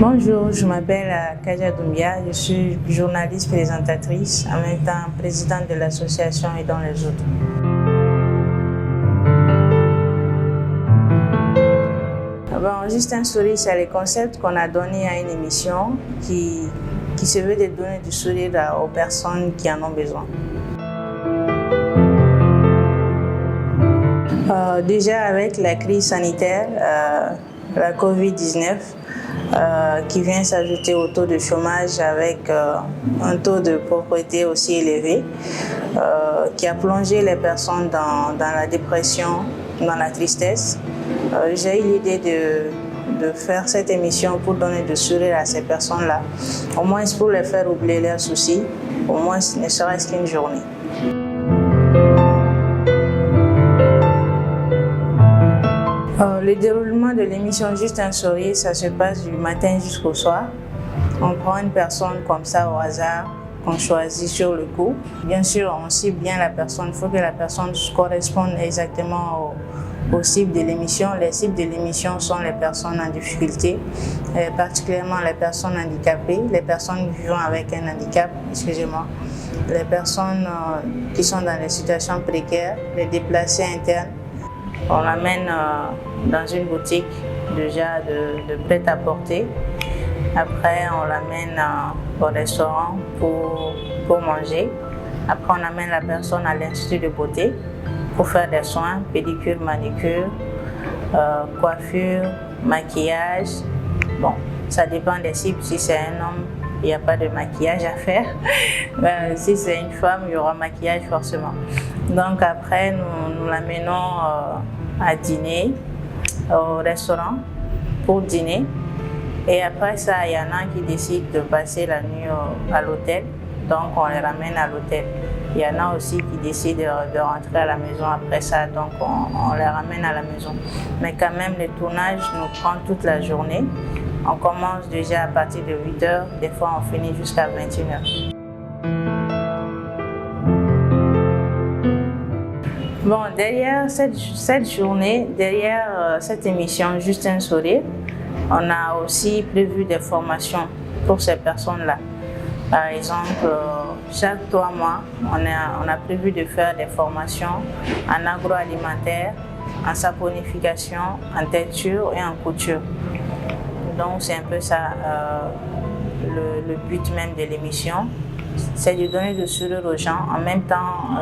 Bonjour, je m'appelle Kaja Doumbia, je suis journaliste présentatrice, en même temps présidente de l'association Aidons les autres. Bon, Juste un sourire, c'est le concept qu'on a donné à une émission qui se veut de donner du sourire aux personnes qui en ont besoin. Déjà avec la crise sanitaire, la Covid-19, qui vient s'ajouter au taux de chômage avec un taux de pauvreté aussi élevé, qui a plongé les personnes dans la dépression, dans la tristesse. J'ai eu l'idée de faire cette émission pour donner du sourire à ces personnes-là, au moins pour les faire oublier leurs soucis, au moins ne serait-ce qu'une journée. Le déroulement de l'émission Juste un sourire, ça se passe du matin jusqu'au soir. On prend une personne comme ça au hasard, qu'on choisit sur le coup. Bien sûr, on cible bien la personne, il faut que la personne corresponde exactement aux cibles de l'émission. Les cibles de l'émission sont les personnes en difficulté, particulièrement les personnes handicapées, les personnes vivant avec un handicap, les personnes qui sont dans des situations précaires, les déplacés internes. On l'amène dans une boutique déjà de prêt-à-porter. Après, on l'amène au restaurant pour manger. Après, on amène la personne à l'institut de beauté pour faire des soins, pédicure, manicure, coiffure, maquillage. Bon, ça dépend des cibles. Si c'est un homme, il n'y a pas de maquillage à faire. Si c'est une femme, il y aura maquillage forcément. Donc après, nous l'amenons à dîner au restaurant pour dîner. Et après ça, il y en a qui décident de passer la nuit à l'hôtel. Donc on les ramène à l'hôtel. Il y en a aussi qui décident de rentrer à la maison après ça. Donc on les ramène à la maison. Mais quand même, le tournage nous prend toute la journée. On commence déjà à partir de 8h. Des fois, on finit jusqu'à 21h. Bon, derrière cette journée, derrière cette émission Juste un sourire, on a aussi prévu des formations pour ces personnes-là. Par exemple, chaque 3 mois, on a prévu de faire des formations en agroalimentaire, en saponification, en teinture et en couture. Donc c'est un peu ça le but même de l'émission, c'est de donner du sourire aux gens, en même temps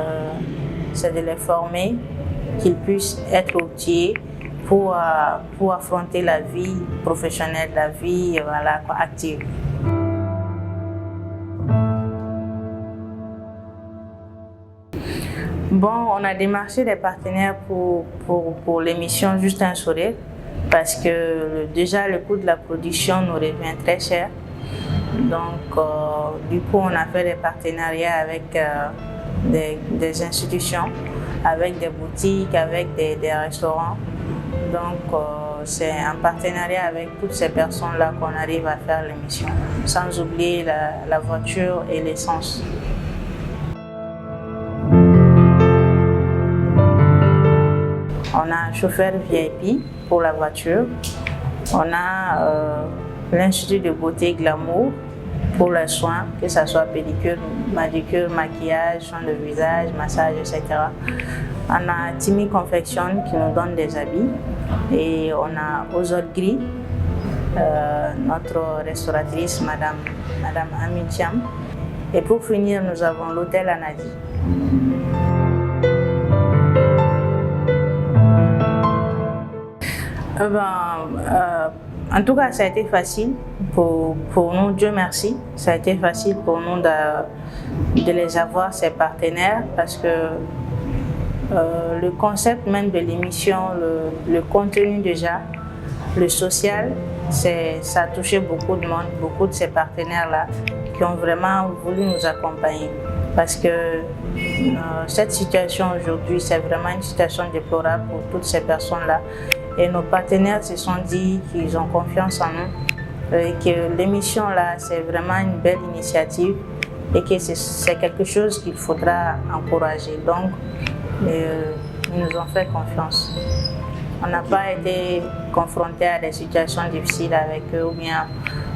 c'est de les former, qu'ils puissent être outillés pour affronter la vie professionnelle, la vie active. Bon, on a démarché des partenaires pour l'émission Juste un sourire parce que déjà le coût de la production nous revient très cher. Donc, du coup, on a fait des partenariats avec des institutions, avec des boutiques, avec des restaurants. Donc, c'est un partenariat avec toutes ces personnes-là qu'on arrive à faire l'émission, sans oublier la voiture et l'essence. On a un chauffeur VIP pour la voiture. On a l'Institut de beauté Glamour pour les soins, que ce soit pédicure, manicure, maquillage, soins de visage, massage, etc. On a Timmy Confection qui nous donne des habits. Et on a Ozot Gris, notre restauratrice, Madame Amicham. Et pour finir, nous avons l'hôtel Anadi. En tout cas, ça a été facile pour nous, Dieu merci. Ça a été facile pour nous de les avoir, ces partenaires, parce que le concept même de l'émission, le contenu déjà, le social, ça a touché beaucoup de monde, beaucoup de ces partenaires-là qui ont vraiment voulu nous accompagner. Parce que cette situation aujourd'hui, c'est vraiment une situation déplorable pour toutes ces personnes-là. Et nos partenaires se sont dit qu'ils ont confiance en nous et que l'émission là, c'est vraiment une belle initiative et que c'est quelque chose qu'il faudra encourager. Donc, ils nous ont fait confiance. On n'a pas été confronté à des situations difficiles avec eux, ou bien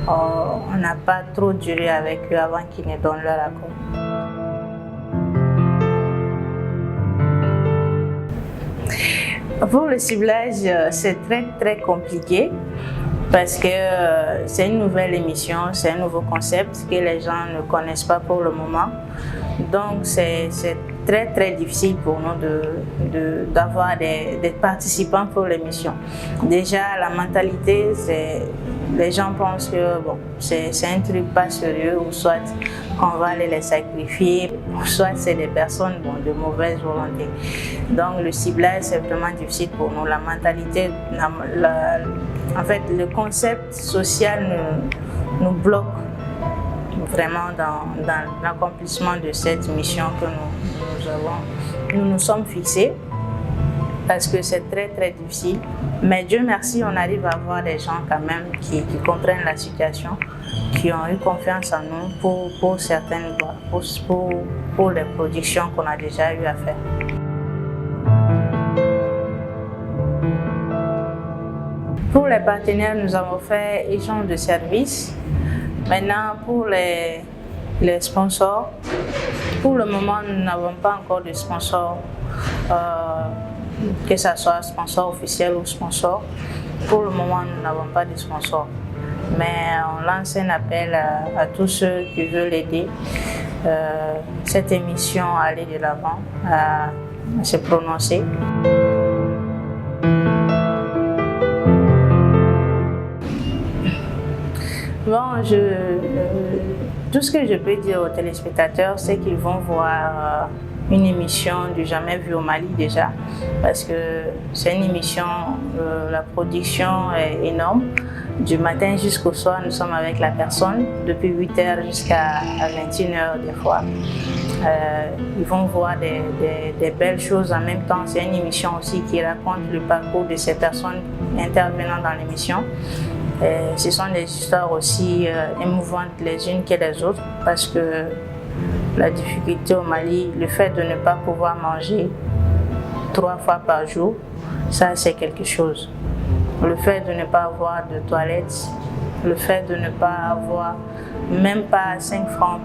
on n'a pas trop duré avec eux avant qu'ils ne donnent leur accord. Pour le ciblage, c'est très compliqué parce que c'est une nouvelle émission, c'est un nouveau concept que les gens ne connaissent pas pour le moment. Donc c'est très difficile pour nous d'avoir des participants pour l'émission. Déjà, la mentalité, les gens pensent que bon, c'est un truc pas sérieux, ou soit qu'on va aller les sacrifier, ou soit c'est des personnes de mauvaise volonté. Donc le ciblage, c'est vraiment difficile pour nous. La mentalité, en fait, le concept social nous bloque vraiment dans l'accomplissement de cette mission que nous nous sommes fixés, parce que c'est très difficile. Mais Dieu merci, on arrive à avoir des gens quand même qui comprennent la situation, qui ont eu confiance en nous pour certaines voies, pour les productions qu'on a déjà eu à faire. Pour les partenaires, nous avons fait échange de services. Maintenant, pour les sponsors, pour le moment, nous n'avons pas encore de sponsors, que ce soit sponsor officiel ou sponsor. Pour le moment, nous n'avons pas de sponsors. Mais on lance un appel à tous ceux qui veulent aider cette émission à aller de l'avant, à se prononcer. Bon, tout ce que je peux dire aux téléspectateurs, c'est qu'ils vont voir une émission du jamais vu au Mali déjà, parce que c'est une émission, la production est énorme. Du matin jusqu'au soir, nous sommes avec la personne, depuis 8h jusqu'à 21h des fois. Ils vont voir des belles choses en même temps. C'est une émission aussi qui raconte le parcours de ces personnes intervenant dans l'émission. Ce sont des histoires aussi émouvantes les unes que les autres, parce que la difficulté au Mali, le fait de ne pas pouvoir manger 3 fois par jour, ça c'est quelque chose. Le fait de ne pas avoir de toilettes, le fait de ne pas avoir même pas 5 francs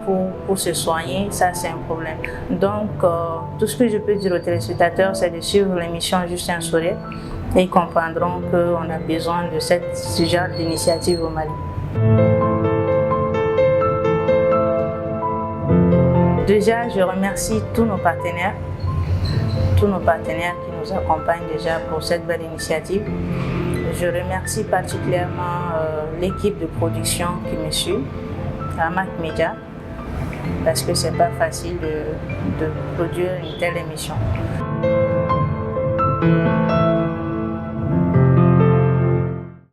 pour se soigner, ça c'est un problème. Donc tout ce que je peux dire aux téléspectateurs, c'est de suivre l'émission Juste un sourire, et ils comprendront qu'on a besoin de ce genre d'initiative au Mali. Déjà, je remercie tous nos partenaires qui nous accompagnent déjà pour cette belle initiative. Je remercie particulièrement l'équipe de production qui me suit, Amac Media, parce que c'est pas facile de produire une telle émission.